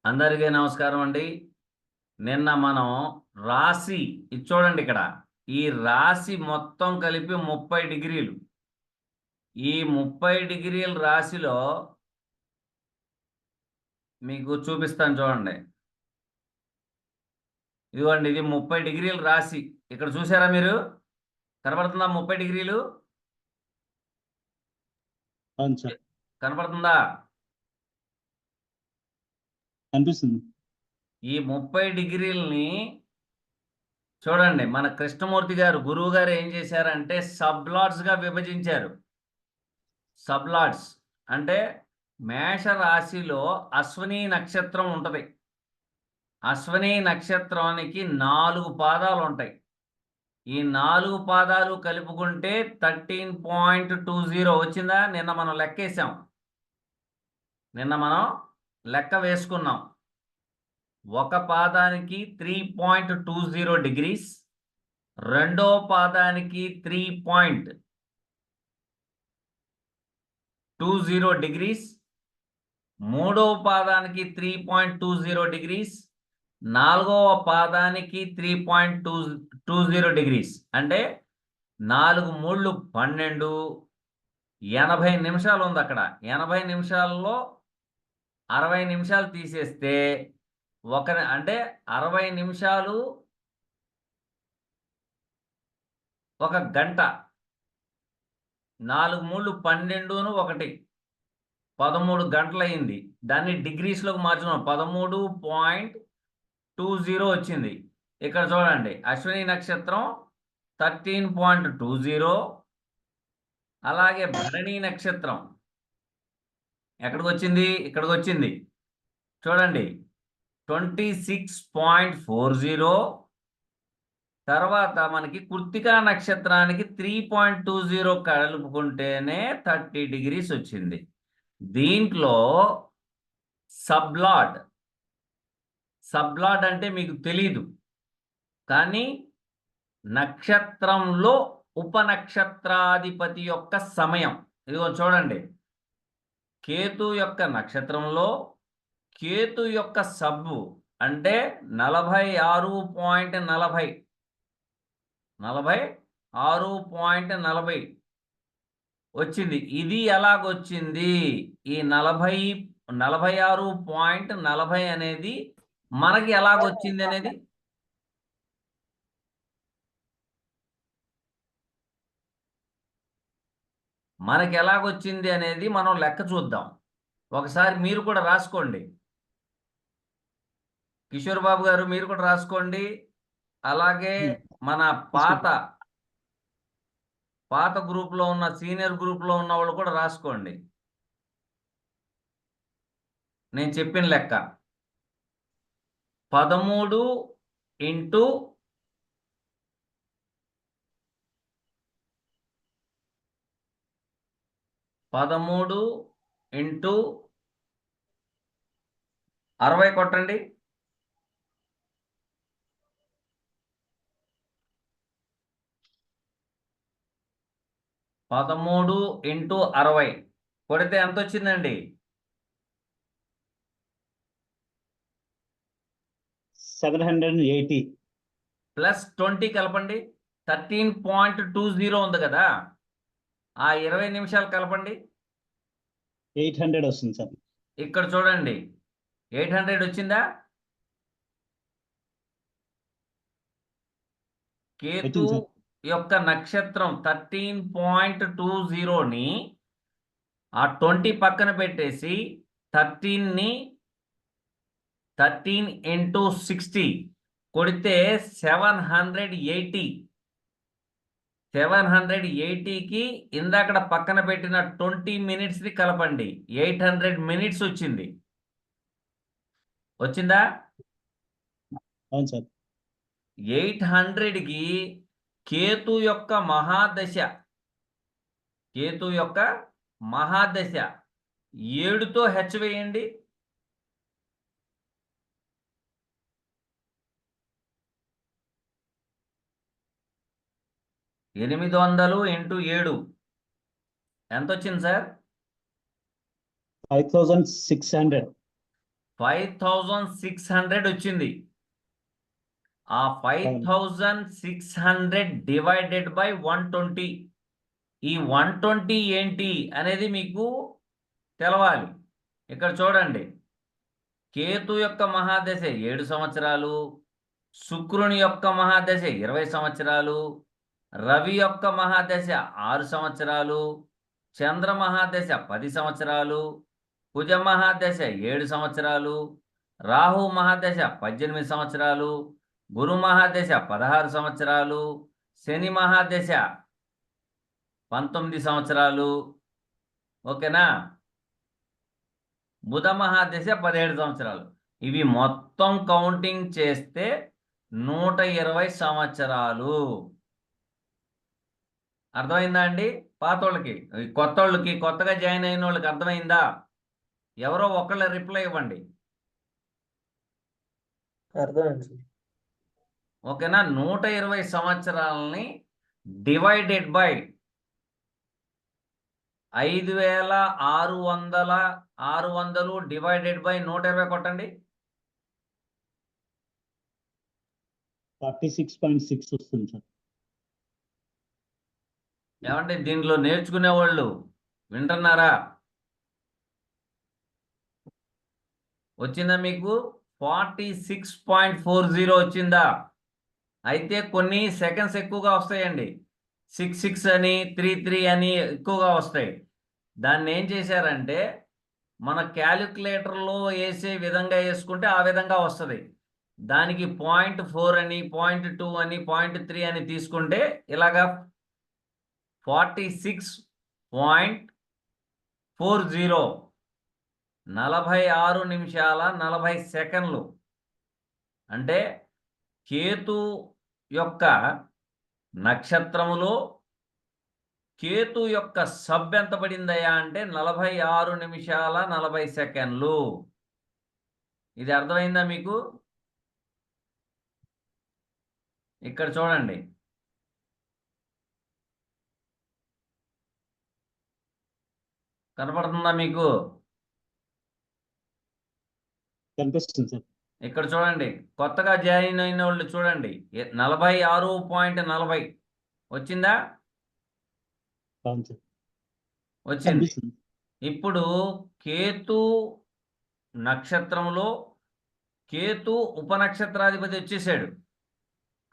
అందరికీ నమస్కారం అండి. నిన్న మనం రాశి ఇది చూడండి ఇక్కడ. ఈ రాశి మొత్తం కలిపి 30 డిగ్రీలు. ఈ 30 డిగ్రీల రాశిలో మీకు చూపిస్తాను చూడండి. ఇదిగోండి, ఇది 30 డిగ్రీల రాశి. ఇక్కడ చూసారా మీరు? కనపడుతుందా 30 డిగ్రీలు? అవును సార్, కనపడుతుందా? అనిపిస్తుంది. ఈ 30 డిగ్రీలని చూడండి, మన కృష్ణమూర్తి గారు గురువు గారు ఏం చేశారంటే సబ్లాట్స్గా విభజించారు. సబ్లాట్స్ అంటే మేష రాశిలో అశ్విని నక్షత్రం ఉంటుంది. అశ్విని నక్షత్రానికి 4 పాదాలు ఉంటాయి. ఈ 4 పాదాలు కలుపుకుంటే 13.20 వచ్చిందా? నిన్న మనం లెక్కేసాం. నిన్న మనం లెక్క వేసుకున్నాం. ఒక పాదానికి 3.20 డిగ్రీస్, రెండో పాదానికి 3.20 డిగ్రీస్, మూడవ పాదానికి 3.20 డిగ్రీస్, నాలుగవ పాదానికి 3.20 డిగ్రీస్. అంటే 4 3 12, 80 నిమిషాలు ఉంది అక్కడ. 80 నిమిషాల్లో 60 నిమిషాలు తీసేస్తే అంటే 60 నిమిషాలు 1 గంట. 4 3 12 1 13 గంటలయింది. దాన్ని డిగ్రీస్లోకి మార్చుకున్నాం. 13.20 వచ్చింది. ఇక్కడ చూడండి, అశ్విని నక్షత్రం 13.20. అలాగే భరణి నక్షత్రం ఎక్కడికి వచ్చింది? ఇక్కడికి వచ్చింది. చూడండి, 26.40. తర్వాత మనకి కృత్తికా నక్షత్రానికి 3.20 కలుపుకుంటేనే 30 డిగ్రీస్ వచ్చింది. దీంట్లో సబ్లాట్ అంటే మీకు తెలీదు, కానీ నక్షత్రంలో ఉపనక్షత్రాధిపతి యొక్క సమయం. ఇదిగో చూడండి, కేతు యొక్క నక్షత్రంలో కేతు యొక్క సబ్బు అంటే 46.40 వచ్చింది. ఇది ఎలాగొచ్చింది? ఈ 46.40 అనేది మనకి ఎలాగొచ్చింది అనేది మనం లెక్క చూద్దాం. ఒకసారి మీరు కూడా రాసుకోండి. కిషోర్ బాబు గారు మీరు కూడా రాసుకోండి. అలాగే మన పాత గ్రూప్లో ఉన్న సీనియర్ గ్రూప్లో ఉన్న వాళ్ళు కూడా రాసుకోండి. నేను చెప్పిన లెక్క 13 ఇంటూ 60 కొట్టండి. 13 ఇంటూ 60 కొడితే ఎంత వచ్చిందండి? 780 ప్లస్ 20 కలపండి. 13.20 ఉంది కదా, ఆ 20 నిమిషాలు కలపండి. 800 వస్తుంది సార్. ఇక్కడ చూడండి, 800 వచ్చిందా? కేతు యొక్క నక్షత్రం 13.20ని ఆ 20 పక్కన పెట్టేసి 13 ఇంటూ 60 కొడితే 780కి ఇందాకడ పక్కన పెట్టిన 20 మినిట్స్ని కలపండి. 800 మినిట్స్ వచ్చింది. వచ్చిందా? అవును సార్. 800కి కేతు యొక్క మహాదశ 7తో హెచ్ వేయండి. 800 ఇంటూ 7 ఎంత వచ్చింది సార్? 5600. 5600 వచ్చింది. ఆ 5600 డివైడెడ్ బై 120. ఈ 120 ఏంటి అనేది మీకు తెలవాలి. ఇక్కడ చూడండి, కేతు యొక్క మహాదశ 7 సంవత్సరాలు, శుక్రుని యొక్క మహాదశ 20 సంవత్సరాలు, రవి యొక్క మహాదశ 6 సంవత్సరాలు, చంద్ర మహాదశ 10 సంవత్సరాలు, కుజ మహాదశ 7 సంవత్సరాలు, రాహు మహాదశ 18 సంవత్సరాలు, గురు మహాదశ 16 సంవత్సరాలు, శని మహాదశ 19 సంవత్సరాలు. ఓకేనా? బుధ మహాదశ 17 సంవత్సరాలు. ఇవి మొత్తం కౌంటింగ్ చేస్తే 120 సంవత్సరాలు. అర్థమైందా అండి? పాతోళ్ళకి, కొత్తోళ్ళకి, కొత్తగా జాయిన్ అయిన వాళ్ళకి అర్థమైందా? ఎవరో ఒకళ్ళ రిప్లై ఇవ్వండి. అర్థమైంది. ఓకేనా? 120 సంవత్సరాలని డివైడెడ్ బై 5600 డివైడెడ్ బై 120 కొట్టండి. 46.6 వస్తుంది సార్. ఏమంటే దీంట్లో నేర్చుకునే వాళ్ళు వింటున్నారా? వచ్చిందా మీకు? 46.40 వచ్చిందా? అయితే కొన్ని సెకండ్స్ ఎక్కువగా వస్తాయండి. 66 అని, 33 అని ఎక్కువగా వస్తాయి. దాన్ని ఏం చేశారంటే, మన క్యాలిక్యులేటర్లో వేసే విధంగా వేసుకుంటే ఆ విధంగా వస్తుంది. దానికి 0.4 అని, 0.2 అని, 0.3 అని తీసుకుంటే ఇలాగా 46.40 46 నిమిషాల 40 సెకండ్లు. అంటే కేతు యొక్క నక్షత్రములో కేతు యొక్క సబ్ ఎంత పడిందయా అంటే 46 నిమిషాల 40 సెకండ్లు. ఇది అర్థమైందా మీకు? ఇక్కడ చూడండి, కనపడుతుందా మీకు? కనిపిస్తుంది సార్. ఇక్కడ చూడండి, కొత్తగా జాయిన్ అయిన వాళ్ళు చూడండి, 46.40 వచ్చిందా? అవును సార్. వచ్చింది. కనిపిస్తుంది. ఇప్పుడు కేతు నక్షత్రంలో కేతు ఉపనక్షత్రాధిపతి వచ్చేసాడు.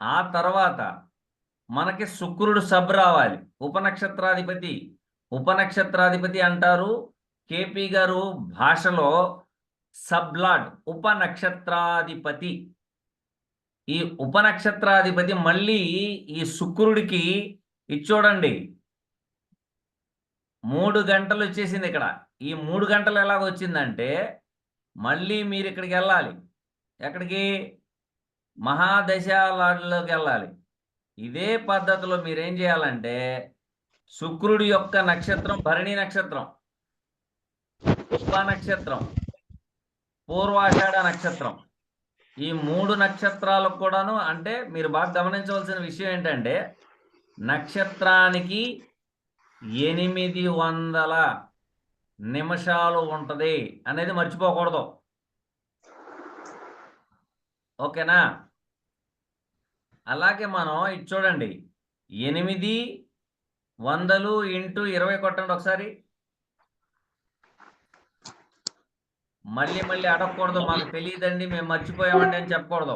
ఆ తర్వాత మనకి శుక్రుడు సబ్ రావాలి. ఉపనక్షత్రాధిపతి అంటారు కేపీ గారు భాషలో సబ్లాడ్, ఉపనక్షత్రాధిపతి. ఈ ఉపనక్షత్రాధిపతి మళ్ళీ ఈ శుక్రుడికి ఇచ్చూడండి 3 గంటలు వచ్చేసింది ఇక్కడ. ఈ 3 గంటలు ఎలాగ వచ్చిందంటే, మళ్ళీ మీరు ఇక్కడికి వెళ్ళాలి. ఎక్కడికి? మహాదశాలోకి వెళ్ళాలి. ఇదే పద్ధతిలో మీరేం చేయాలంటే, శుక్రుడి యొక్క నక్షత్రం భరణి నక్షత్రం, పుష్ప నక్షత్రం, పూర్వాషాఢ నక్షత్రం, ఈ 3 నక్షత్రాలకు కూడాను, అంటే మీరు బాగా గమనించవలసిన విషయం ఏంటంటే, నక్షత్రానికి 800 నిమిషాలు ఉంటుంది అనేది మర్చిపోకూడదు. ఓకేనా? అలాగే మనం ఇది చూడండి, 800 ఇంటూ 20 కొట్టండి ఒకసారి. మళ్ళీ అడగకూడదు, మాకు తెలియదండి, మేము మర్చిపోయామండి అని చెప్పకూడదు.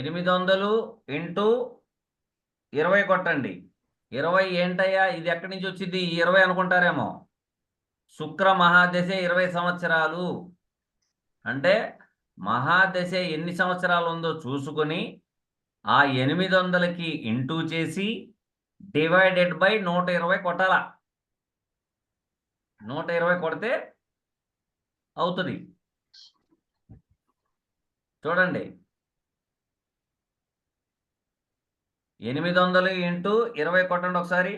800 ఇంటూ 20 కొట్టండి. 20 ఏంటయ్యా, ఇది ఎక్కడి నుంచి వచ్చింది? 20 అనుకుంటారేమో. శుక్ర మహాదశ 20 సంవత్సరాలు. అంటే మహాదశ ఎన్ని సంవత్సరాలు ఉందో చూసుకొని ఆ 800కి ఇంటూ చేసి డివైడెడ్ బై 120 కొట్టాల. 120 కొడితే అవుతుంది. చూడండి, 800 ఇంటూ 20 కొట్టండి ఒకసారి.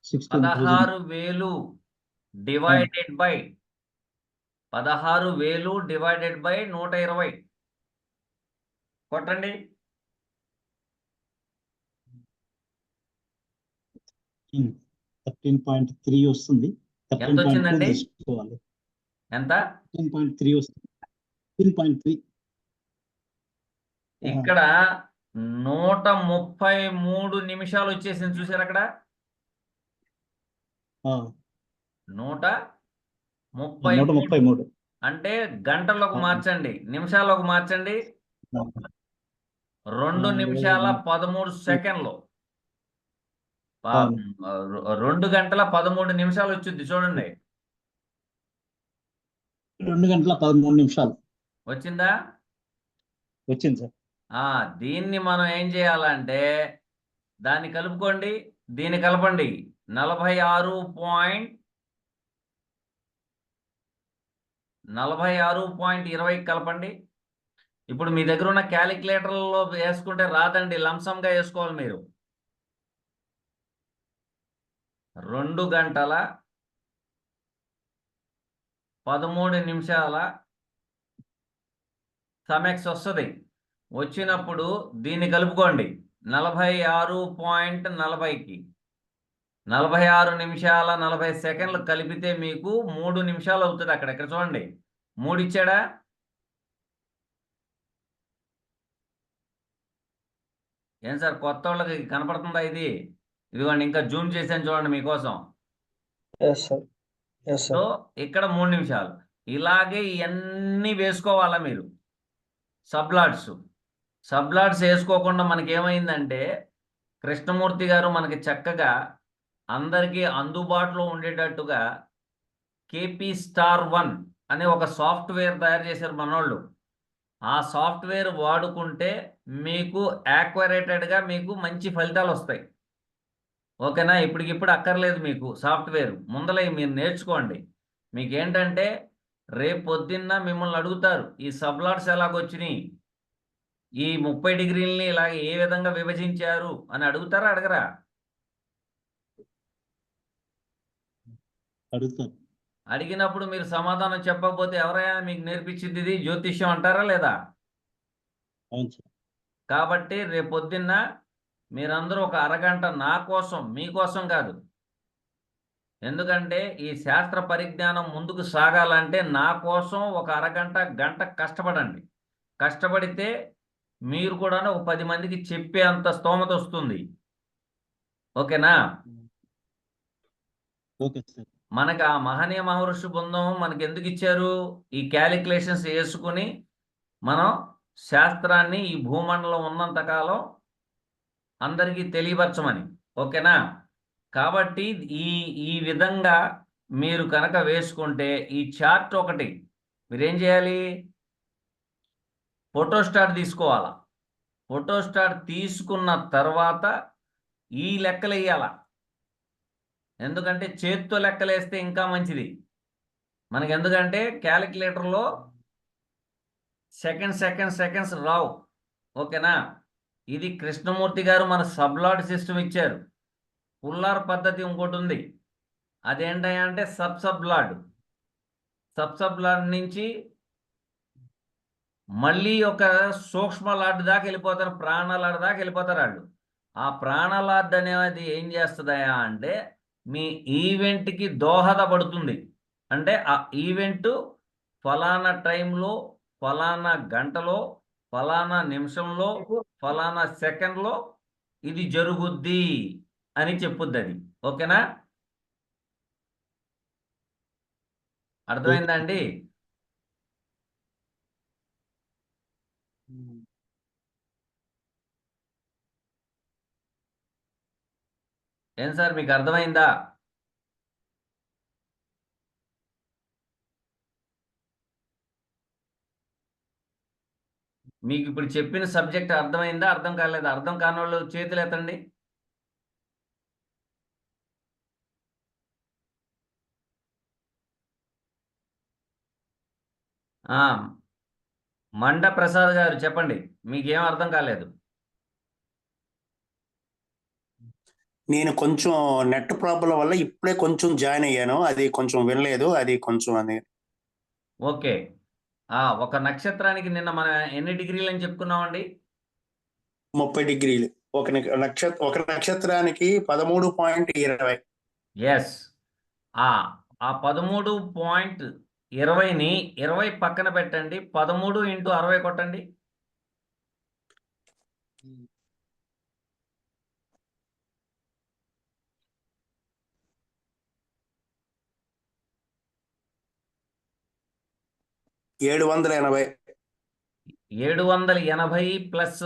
16,000 డివైడెడ్ బై 120 కొట్టండి. 13.3 వస్తుంది. ఎంత 13.2 వచ్చిందండి? తీసుకోవాలి. ఎంత? 13.3 వస్తుంది. 13.3. ఇక్కడ 133 నిమిషాలు వచ్చేసింది, చూసారు అక్కడ? 133. 133. అంటే గంటలకు మార్చండి, నిమిషాలకు మార్చండి. 2 నిమిషాల 13 సెకండ్లు. 2 గంటల 13 నిమిషాలు వచ్చింది చూడండి. 2 గంటల 13 నిమిషాలు వచ్చిందా? వచ్చింది సార్. దీన్ని మనం ఏం చేయాలంటే దాన్ని కలుపుకోండి, దీన్ని కలపండి. 46.20 కలపండి. ఇప్పుడు మీ దగ్గర ఉన్న క్యాలిక్యులేటర్లో వేసుకుంటే రాదండి, లంసంగా వేసుకోవాలి మీరు. 2 గంటల 13 నిమిషాల సమెక్స్ వస్తుంది. వచ్చినప్పుడు దీన్ని కలుపుకోండి 46.40కి. 46 నిమిషాల 40 సెకండ్లు కలిపితే మీకు 3 నిమిషాలు అవుతుంది. ఇక్కడ చూడండి, 3 ఇచ్చాడా? ఏం సార్, కొత్త వాళ్ళకి కనపడుతుందా ఇది? ఇదిగోండి, ఇంకా జూమ్ చేశాను చూడండి మీకోసం. సో ఇక్కడ 3 నిమిషాలు. ఇలాగే ఇవన్నీ వేసుకోవాలా మీరు. సబ్లాట్స్ వేసుకోకుండా మనకి ఏమైందంటే కృష్ణమూర్తి గారు మనకి చక్కగా అందరికీ అందుబాటులో ఉండేటట్టుగా KP Star 1 అనే ఒక సాఫ్ట్వేర్ తయారు చేశారు మనోళ్ళు. ఆ సాఫ్ట్వేర్ వాడుకుంటే మీకు యాక్యురేటెడ్గా మీకు మంచి ఫలితాలు వస్తాయి. ఓకేనా? ఇప్పటికిప్పుడు అక్కర్లేదు మీకు సాఫ్ట్వేర్, ముందలే మీరు నేర్చుకోండి. మీకు ఏంటంటే రేపు పొద్దున్న మిమ్మల్ని అడుగుతారు ఈ సబ్లాట్స్ ఎలాగొచ్చినాయి, ఈ 30 డిగ్రీలని ఇలా ఏ విధంగా విభజించారు అని అడుగుతారా, అడగరా? అడుగుతారు. అడిగినప్పుడు మీరు సమాధానం చెప్పకపోతే ఎవరైనా మీకు నేర్పించింది ఇది జ్యోతిష్యం అంటారా లేదా? అవును సార్. కాబట్టి రేపు పొద్దున్న మీరందరూ ఒక అరగంట నా కోసం, మీకోసం కాదు, ఎందుకంటే ఈ శాస్త్ర పరిజ్ఞానం ముందుకు సాగాలంటే నా కోసం ఒక గంట కష్టపడండి. కష్టపడితే మీరు కూడా ఒక 10 మందికి చెప్పే అంత స్తోమత వస్తుంది. ఓకేనా? Okay sir. మనకు ఆ మహనీయ మహర్షి బృందం మనకి ఎందుకు ఇచ్చారు? ఈ క్యాలిక్యులేషన్స్ వేసుకుని మనం శాస్త్రాన్ని ఈ భూమండలం ఉన్నంతకాలం అందరికీ తెలియపరచమని. ఓకేనా? కాబట్టి ఈ విధంగా మీరు కనుక వేసుకుంటే ఈ చార్ట్ ఒకటి మీరేం చేయాలి, ఫోటోస్టాట్ తీసుకోవాలా. ఫోటోస్టాట్ తీసుకున్న తర్వాత ఈ లెక్కలు వేయాల. ఎందుకంటే చేత్తో లెక్కలేస్తే ఇంకా మంచిది మనకి. ఎందుకంటే క్యాలిక్యులేటర్లో సెకండ్స్ రావు. ఓకేనా? ఇది కృష్ణమూర్తి గారు మన సబ్లాట్ సిస్టమ్ ఇచ్చారు. పుల్లార్ పద్ధతి ఇంకోటి ఉంది, అదేంటంటే సబ్లాడ్ నుంచి మళ్ళీ ఒక సూక్ష్మ లాడ్ దాకా వెళ్ళిపోతారు, ప్రాణలాడ్ దాకా వెళ్ళిపోతారు వాళ్ళు. ఆ ప్రాణలాడ్ అనేది ఏం చేస్తుందయా అంటే మీ ఈవెంట్కి దోహదపడుతుంది. అంటే ఆ ఈవెంట్ ఫలానా టైంలో, ఫలానా గంటలో, ఫలానా నిమిషంలో, ఫలానా సెకండ్లో ఇది జరుగుద్ది అని చెప్పుద్ది అది. ఓకేనా? అర్థమైందా అండి? ఏం సార్, మీకు అర్థమైందా? మీకు ఇప్పుడు చెప్పిన సబ్జెక్ట్ అర్థమైందా, అర్థం కాలేదా? అర్థం కాని వాళ్ళు చేతులు ఎత్తండి. మండ ప్రసాద్ గారు చెప్పండి, మీకేం అర్థం కాలేదు? నేను కొంచెం నెట్ ప్రాబ్లం వల్ల ఇప్పుడే కొంచెం జాయిన్ అయ్యాను, అది కొంచెం వినలేదు, అది కొంచెం అని. ఓకే. ఒక నక్షత్రానికి నిన్న మనం ఎన్ని డిగ్రీలు అని చెప్పుకున్నామండి? 30 డిగ్రీలు. ఒక నక్షత్రానికి 13.20. ఎస్. ఆ 13.20ని 20 పక్కన పెట్టండి. 13 × 60 కొట్టండి. $780. 780 ప్లస్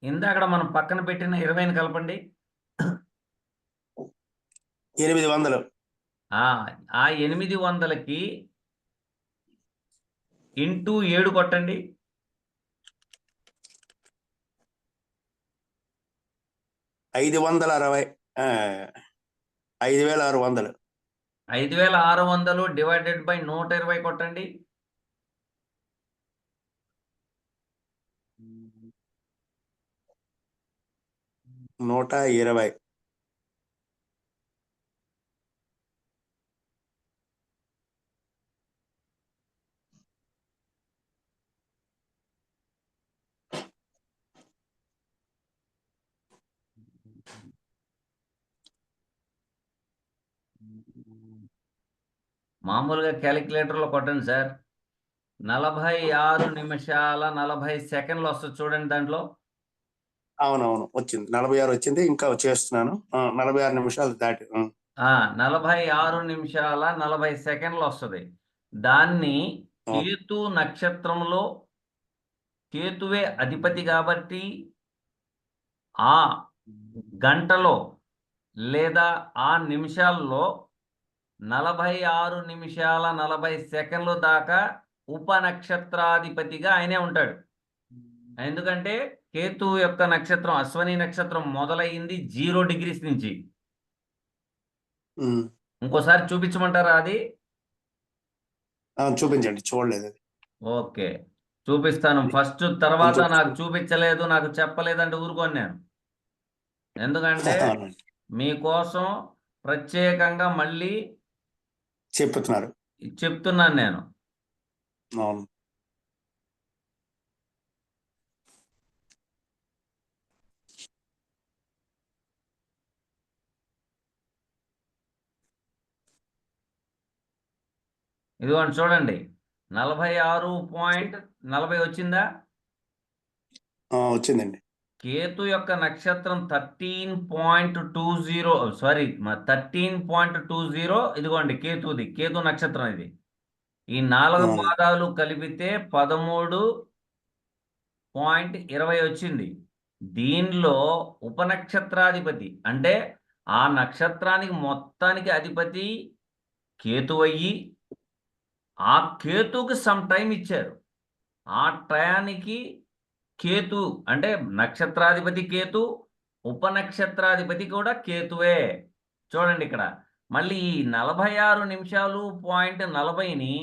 ఇందాక మనం పక్కన పెట్టిన 20ని కలపండి. 800. ఆ 800కి ఇంటూ 7 కొట్టండి. 560. 5600. 5600 డివైడెడ్ బై 120 కొట్టండి. 120. మామూలుగా క్యాలిక్యులేటర్లో కొట్టండి సార్. 46 నిమిషాల 40 సెకండ్లు వస్తుంది చూడండి దాంట్లో. అవునవును వచ్చింది. 46 వచ్చింది. ఇంకా చేస్తున్నాను. 46 నిమిషాలు దాటి. 46 నిమిషాల 40 సెకండ్లు వస్తుంది. దాన్ని కేతు నక్షత్రంలో కేతువే అధిపతి కాబట్టి ఆ గంటలో లేదా ఆ నిమిషాల్లో 46 నిమిషాల 40 సెకండ్లు దాకా ఉపనక్షత్రాధిపతిగా ఆయనే ఉంటాడు. ఎందుకంటే కేతు యొక్క నక్షత్రం అశ్వని నక్షత్రం మొదలైంది 0 డిగ్రీస్ నుంచి. ఇంకోసారి చూపించమంటారా అది? చూపించండి, చూడలేదు అది. ఓకే చూపిస్తాను ఫస్ట్. తర్వాత నాకు చూపించలేదు, నాకు చెప్పలేదంటే ఊరుకోను నేను. ఎందుకంటే మీకోసం ప్రత్యేకంగా మళ్ళీ చెప్తున్నాను నేను. అవును. ఇదిగోండి చూడండి 46.40 వచ్చిందా? వచ్చిందండి. కేతు యొక్క నక్షత్రం 13.20 సారీ 13.20. ఇదిగోండి కేతుది, కేతు నక్షత్రం ఇది. ఈ 4 పాదాలు కలిపితే 13.20 వచ్చింది. దీనిలో ఉపనక్షత్రాధిపతి అంటే ఆ నక్షత్రానికి మొత్తానికి అధిపతి కేతువయ్యి ఆ కేతుకి సమ్ టైం ఇచ్చారు. ఆ టయానికి కేతు అంటే నక్షత్రాధిపతి కేతు, ఉపనక్షత్రాధిపతి కూడా కేతువే. చూడండి ఇక్కడ మళ్ళీ ఈ 46 నిమిషాలు పాయింట్ 40ని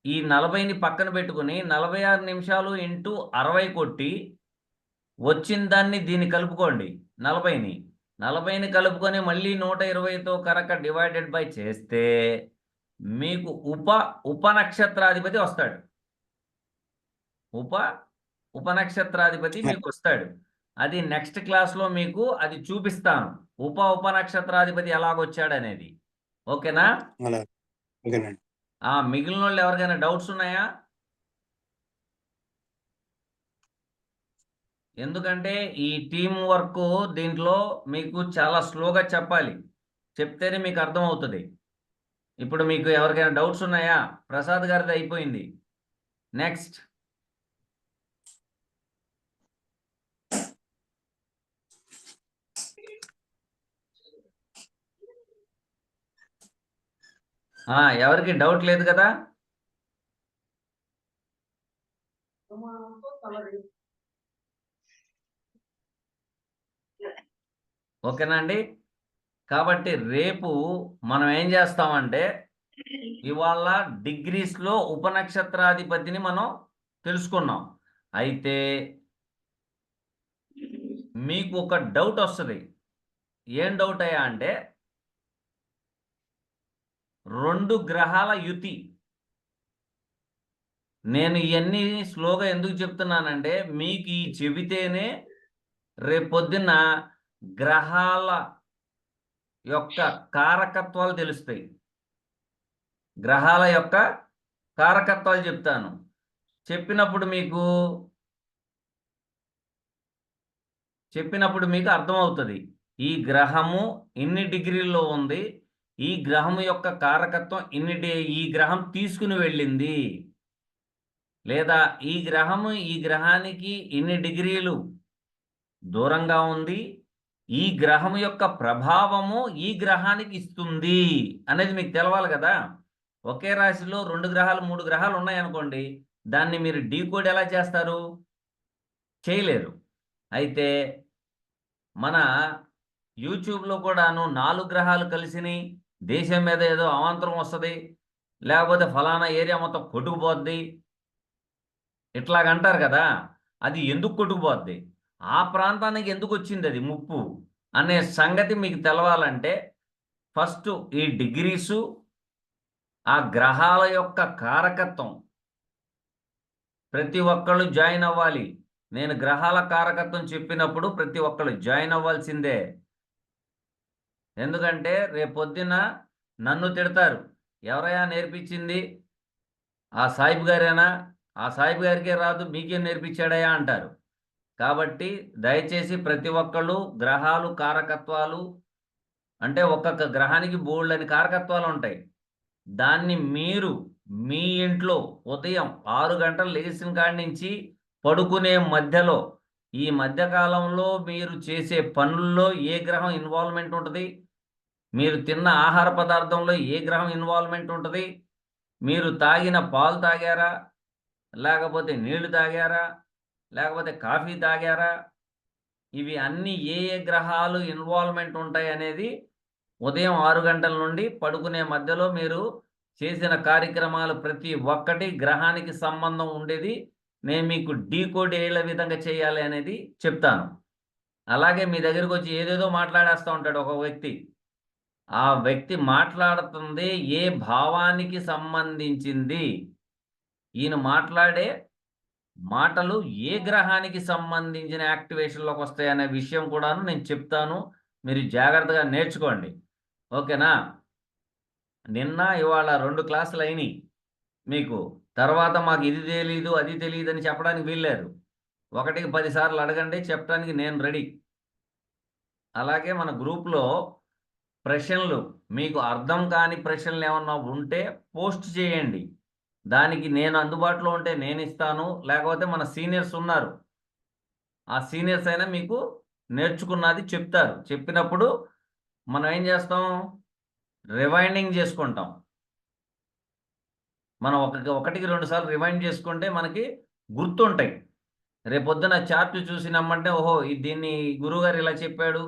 ఈ 40ని పక్కన పెట్టుకుని 46 నిమిషాలు ఇంటూ 60 కొట్టి వచ్చిన దాన్ని దీన్ని కలుపుకోండి. 40ని కలుపుకొని మళ్ళీ 120తో కనుక డివైడెడ్ బై చేస్తే మీకు ఉపనక్షత్రాధిపతి వస్తాడు. ఉపనక్షత్రాధిపతి మీకు వస్తాడు. అది నెక్స్ట్ క్లాస్లో మీకు అది చూపిస్తాను, ఉపనక్షత్రాధిపతి ఎలాగొచ్చాడు అనేది. ఓకేనా? మిగిలిన వాళ్ళు ఎవరికైనా డౌట్స్ ఉన్నాయా? ఎందుకంటే ఈ టీం వర్క్ దీంట్లో మీకు చాలా స్లోగా చెప్పాలి, చెప్తేనే మీకు అర్థమవుతుంది. ఇప్పుడు మీకు ఎవరికైనా డౌట్స్ ఉన్నాయా? ప్రసాద్ గారిది అయిపోయింది. నెక్స్ట్ ఎవరికి డౌట్ లేదు కదా? ఓకేనా అండి? కాబట్టి రేపు మనం ఏం చేస్తామంటే ఇవాళ డిగ్రీస్లో ఉపనక్షత్రాధిపతిని మనం తెలుసుకున్నాం. అయితే మీకు ఒక డౌట్ వస్తుంది. ఏం డౌట్ అయ్యా అంటే 2 గ్రహాల యుతి. నేను ఇవన్నీ స్లోగా ఎందుకు చెప్తున్నానంటే మీకు ఈ చెబితేనే రేపొద్దున గ్రహాల యొక్క కారకత్వాలు తెలుస్తాయి. గ్రహాల యొక్క కారకత్వాలు చెప్తాను. చెప్పినప్పుడు మీకు అర్థమవుతుంది. ఈ గ్రహము ఇన్ని డిగ్రీల్లో ఉంది, ఈ గ్రహం యొక్క కారకత్వం ఈ గ్రహం తీసుకుని వెళ్ళింది, లేదా ఈ గ్రహము ఈ గ్రహానికి ఇన్ని డిగ్రీలు దూరంగా ఉంది, ఈ గ్రహం యొక్క ప్రభావము ఈ గ్రహానికి ఇస్తుంది అనేది మీకు తెలవాలి కదా. ఒకే రాశిలో 2 గ్రహాలు 3 గ్రహాలు ఉన్నాయనుకోండి, దాన్ని మీరు డీకోడ్ ఎలా చేస్తారు? చేయలేరు. అయితే మన యూట్యూబ్లో కూడాను 4 గ్రహాలు కలిసిని దేశం మీద ఏదో అవాంతరం వస్తుంది, లేకపోతే ఫలానా ఏరియా మొత్తం కొట్టుకుపోద్ది ఇట్లాగంటారు కదా. అది ఎందుకు కొట్టుకుపోద్ది, ఆ ప్రాంతానికి ఎందుకు వచ్చింది అది ముప్పు అనే సంగతి మీకు తెలవాలంటే ఫస్ట్ ఈ డిగ్రీసు, ఆ గ్రహాల యొక్క కారకత్వం ప్రతి ఒక్కళ్ళు జాయిన్ అవ్వాలి. నేను గ్రహాల కారకత్వం చెప్పినప్పుడు ప్రతి ఒక్కళ్ళు జాయిన్ అవ్వాల్సిందే. ఎందుకంటే రేపొద్దున నన్ను తిడతారు, ఎవరయ్యా నేర్పించింది, ఆ సాయిబు గారేనా, ఆ సాయిబు గారికే రాదు మీకేం నేర్పించాడయా అంటారు. కాబట్టి దయచేసి ప్రతి ఒక్కళ్ళు గ్రహాలు కారకత్వాలు అంటే ఒక్కొక్క గ్రహానికి బోల్డని కారకత్వాలు ఉంటాయి. దాన్ని మీరు మీ ఇంట్లో ఉదయం 6 గంటలు లేచిన కాడి నుంచి పడుకునే మధ్యలో, ఈ మధ్యకాలంలో మీరు చేసే పనుల్లో ఏ గ్రహం ఇన్వాల్వ్మెంట్ ఉంటుంది, మీరు తిన్న ఆహార పదార్థంలో ఏ గ్రహం ఇన్వాల్వ్మెంట్ ఉంటుంది, మీరు తాగిన పాలు తాగారా, లేకపోతే నీళ్లు తాగారా, లేకపోతే కాఫీ తాగారా, ఇవి అన్నీ ఏ గ్రహాలు ఇన్వాల్వ్మెంట్ ఉంటాయి అనేది ఉదయం 6 గంటల నుండి పడుకునే మధ్యలో మీరు చేసిన కార్యక్రమాలు ప్రతి ఒక్కటి గ్రహానికి సంబంధం ఉండేది. నేను మీకు డీకోడ్ ఏ విధంగా చేయాలి అనేది చెప్తాను. అలాగే మీ దగ్గరికి వచ్చి ఏదేదో మాట్లాడేస్తూ ఉంటాడు ఒక వ్యక్తి. ఆ వ్యక్తి మాట్లాడుతుంది ఏ భావానికి సంబంధించింది, ఈయన మాట్లాడే మాటలు ఏ గ్రహానికి సంబంధించిన యాక్టివేషన్లోకి వస్తాయి అనే విషయం కూడాను నేను చెప్తాను. మీరు జాగ్రత్తగా నేర్చుకోండి. ఓకేనా? నిన్న ఇవాళ 2 క్లాసులు అయినాయి మీకు. తర్వాత మాకు ఇది తెలీదు అది తెలియదు అని చెప్పడానికి వీల్లేదు. 1కి 10 సార్లు అడగండి, చెప్పడానికి నేను రెడీ. అలాగే మన గ్రూప్లో ప్రశ్నలు, మీకు అర్థం కాని ప్రశ్నలు ఏమన్నా ఉంటే పోస్ట్ చేయండి. దానికి నేను అందుబాటులో ఉంటే నేను ఇస్తాను, లేకపోతే మన సీనియర్స్ ఉన్నారు, ఆ సీనియర్స్ అయినా మీకు నేర్చుకున్నది చెప్తారు. చెప్పినప్పుడు మనం ఏం చేస్తాం, రివైండింగ్ చేసుకుంటాం. మనం 1కి 2 సార్లు రివైండ్ చేసుకుంటే మనకి గుర్తుంటాయి. రేపొద్దున చార్ట్ చూసి నమ్మంటే ఓహో దీన్ని గురువుగారు ఇలా చెప్పాడు,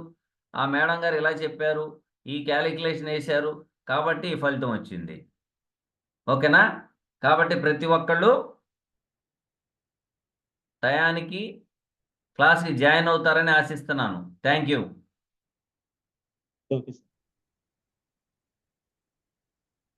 ఆ మేడం గారు ఇలా చెప్పారు, ఈ క్యాలిక్యులేషన్ వేశారు కాబట్టి ఈ ఫలితం వచ్చింది. ఓకేనా? కాబట్టి ప్రతి ఒక్కళ్ళు టయానికి క్లాస్కి జాయిన్ అవుతారని ఆశిస్తున్నాను. Thank you. Okay sir.